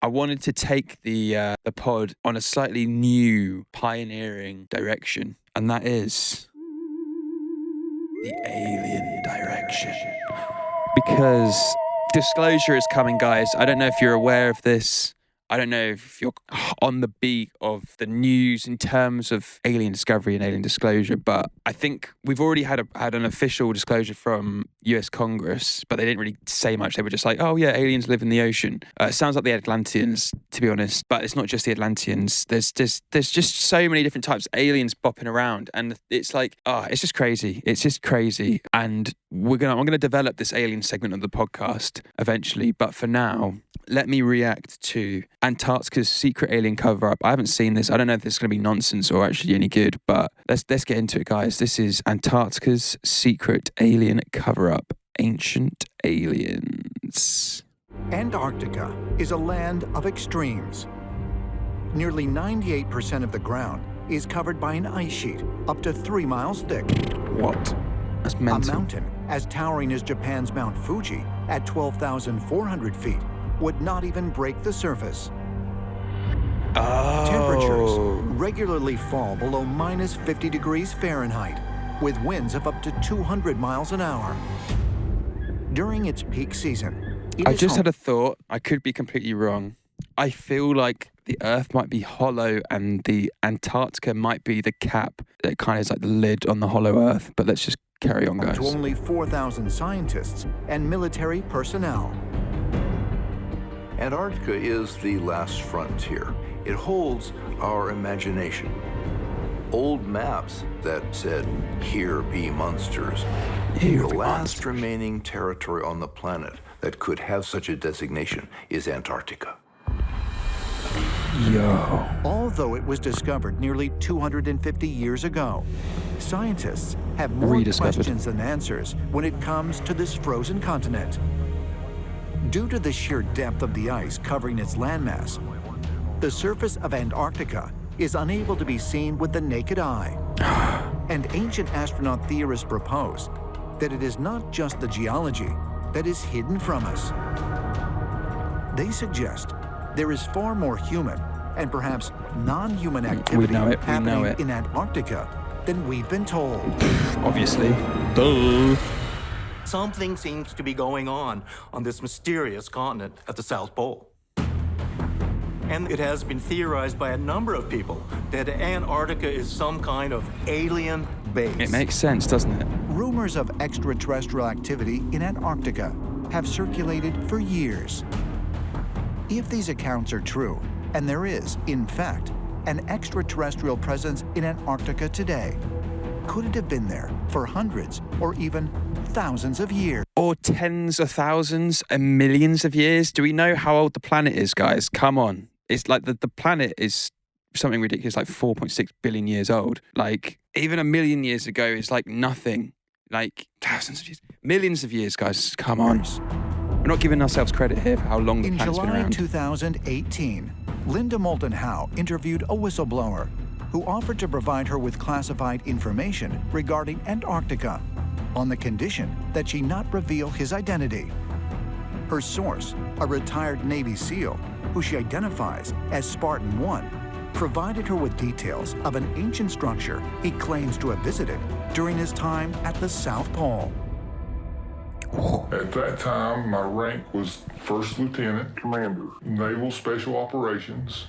I wanted to take the pod on a slightly new, pioneering direction, and that is the alien direction. Because disclosure is coming, guys. I don't know if you're aware of this. I don't know if you're on the beat of the news in terms of alien discovery and alien disclosure, but I think we've already had an official disclosure from US Congress, but they didn't really say much. They were just like, oh yeah, aliens live in the ocean. It sounds like the Atlanteans, to be honest, but it's not just the Atlanteans. There's just so many different types of aliens bopping around, and it's like, it's just crazy. It's just crazy. And I'm gonna develop this alien segment of the podcast eventually, but for now, let me react to Antarctica'S secret alien cover-up. I haven't seen this. I don't know if this is going to be nonsense or actually any good, but let's get into it, guys. This is Antarctica'S secret alien cover-up. Ancient aliens. Antarctica is a land of extremes. Nearly 98% of the ground is covered by an ice sheet up to 3 miles thick. What? That's mental. A mountain as towering as Japan's Mount Fuji at 12,400 feet would not even break the surface. Oh. Temperatures regularly fall below minus 50 degrees Fahrenheit, with winds of up to 200 miles an hour. During its peak season, I just had a thought. I could be completely wrong. I feel like the Earth might be hollow and the Antarctica might be the cap that kind of is like the lid on the hollow Earth. But let's just carry on, guys. To only 4,000 scientists and military personnel. Antarctica is the last frontier. It holds our imagination. Old maps that said, "Here be monsters." The last remaining territory on the planet that could have such a designation is Antarctica. Yo. Although it was discovered nearly 250 years ago, scientists have more questions than answers when it comes to this frozen continent. Due to the sheer depth of the ice covering its landmass, the surface of Antarctica is unable to be seen with the naked eye. And ancient astronaut theorists propose that it is not just the geology that is hidden from us. They suggest there is far more human and perhaps non-human activity happening in Antarctica than we've been told. Obviously. Duh. Something seems to be going on this mysterious continent at the South Pole. And it has been theorized by a number of people that Antarctica is some kind of alien base. It makes sense, doesn't it? Rumors of extraterrestrial activity in Antarctica have circulated for years. If these accounts are true, and there is, in fact, an extraterrestrial presence in Antarctica today, could it have been there for hundreds or even thousands of years? Or tens of thousands and millions of years? Do we know how old the planet is, guys? Come on. It's like the planet is something ridiculous, like 4.6 billion years old. Like, even a million years ago is like nothing. Like, thousands of years. Millions of years, guys. Come on. We're not giving ourselves credit here for how long the planet's been around. In July 2018, Linda Moulton Howe interviewed a whistleblower who offered to provide her with classified information regarding Antarctica on the condition that she not reveal his identity. Her source, a retired Navy SEAL who she identifies as Spartan 1, provided her with details of an ancient structure he claims to have visited during his time at the South Pole. At that time, my rank was First Lieutenant Commander, Naval Special Operations.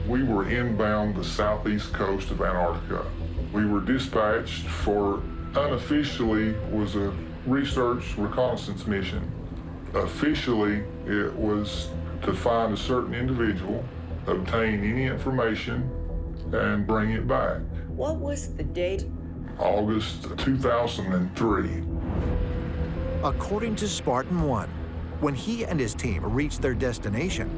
We were inbound the southeast coast of Antarctica. We were dispatched for, unofficially, was a research reconnaissance mission. Officially, it was to find a certain individual, obtain any information, and bring it back. What was the date? August 2003. According to Spartan 1, when he and his team reached their destination,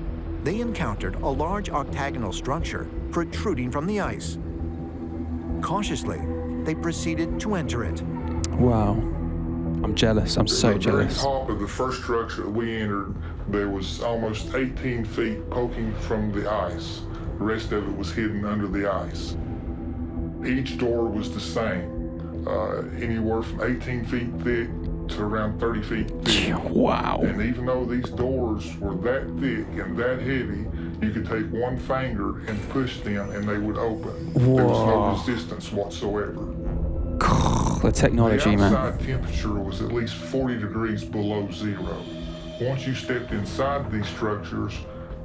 they encountered a large octagonal structure protruding from the ice. Cautiously, they proceeded to enter it. Wow. I'm jealous. I'm so jealous. At the very top of the first structure that we entered, there was almost 18 feet poking from the ice. The rest of it was hidden under the ice. Each door was the same, anywhere from 18 feet thick to around 30 feet thick. Wow. And even though these doors were that thick and that heavy, you could take one finger and push them and they would open. There was no resistance whatsoever. The technology, the man. outside temperature was at least 40 degrees below zero. Once you stepped inside these structures,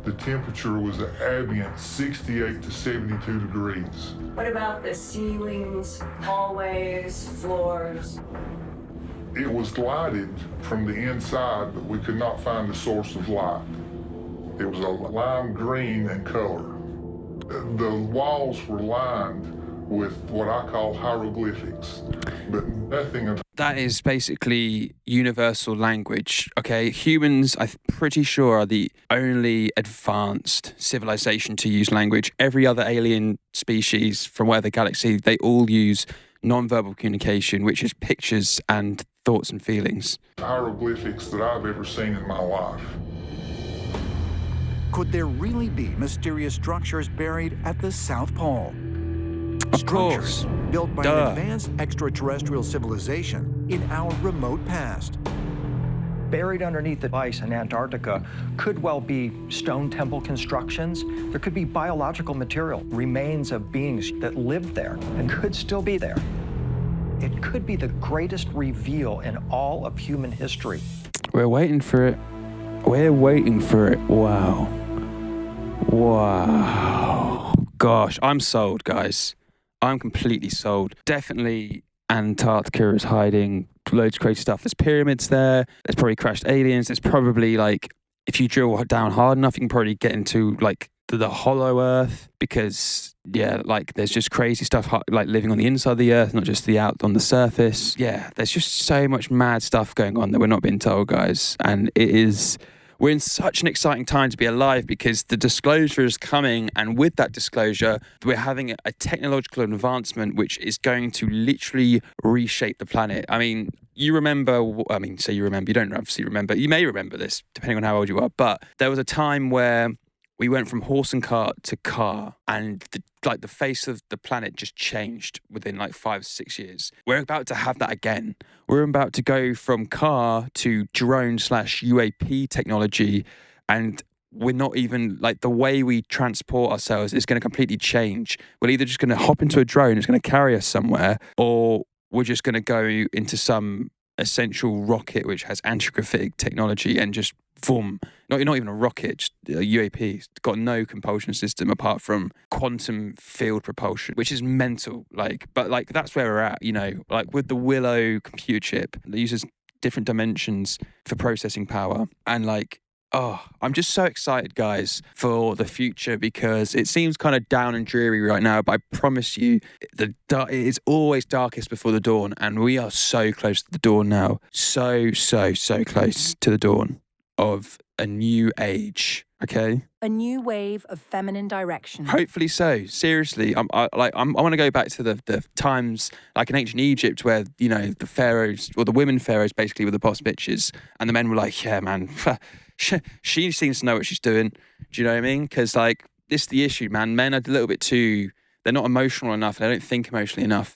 the temperature was an ambient 68 to 72 degrees. What about the ceilings, hallways, floors? It was lighted from the inside, but we could not find the source of light. It was a lime green in color. The walls were lined with what I call hieroglyphics, but nothing of That is basically universal language, okay? Humans, I'm pretty sure, are the only advanced civilization to use language. Every other alien species from whatever galaxy, they all use non-verbal communication, which is pictures and thoughts and feelings. hieroglyphics that I've ever seen in my life. Could there really be mysterious structures buried at the South Pole? Of course. Built by Duh. an advanced extraterrestrial civilization in our remote past. Buried underneath the ice in Antarctica could well be stone temple constructions. There could be biological material, remains of beings that lived there and could still be there. It could be the greatest reveal in all of human history. We're waiting for it. We're waiting for it. Wow. Wow. Gosh, I'm sold, guys. I'm completely sold. Definitely Antarctica is hiding loads of crazy stuff. There's pyramids there. There's probably crashed aliens. There's probably, like, if you drill down hard enough, you can probably get into, like, the hollow earth, because, yeah, like, there's just crazy stuff, like, living on the inside of the earth, not just the out on the surface. Yeah, there's just so much mad stuff going on that we're not being told, guys. And we're in such an exciting time to be alive, because the disclosure is coming, and with that disclosure, we're having a technological advancement which is going to literally reshape the planet. I mean, you don't obviously remember, you may remember this, depending on how old you are, but there was a time where we went from horse and cart to car, and the face of the planet just changed within like 5 6 years. We're about to have that again. We're about to go from car to drone/UAP technology, and we're not even, like, the way we transport ourselves is going to completely change. We're either just going to hop into a drone, it's going to carry us somewhere, or we're just going to go into some essential rocket which has anti-gravitic technology and just boom. Not even a rocket, just a UAP. It's got no compulsion system apart from quantum field propulsion, which is mental. But that's where we're at, like with the Willow computer chip that uses different dimensions for processing power. And I'm just so excited, guys, for the future, because it seems kind of down and dreary right now, but I promise you, it is always darkest before the dawn, and we are so close to the dawn now. So close to the dawn of a new age, okay? A new wave of feminine direction. Hopefully so. Seriously, I want to go back to the times like in ancient Egypt where, the pharaohs, or the women pharaohs basically, were the boss bitches, and the men were like, yeah, man, she seems to know what she's doing. Do you know what I mean? Because this is the issue, man. Men are a little bit too, they're not emotional enough. They don't think emotionally enough.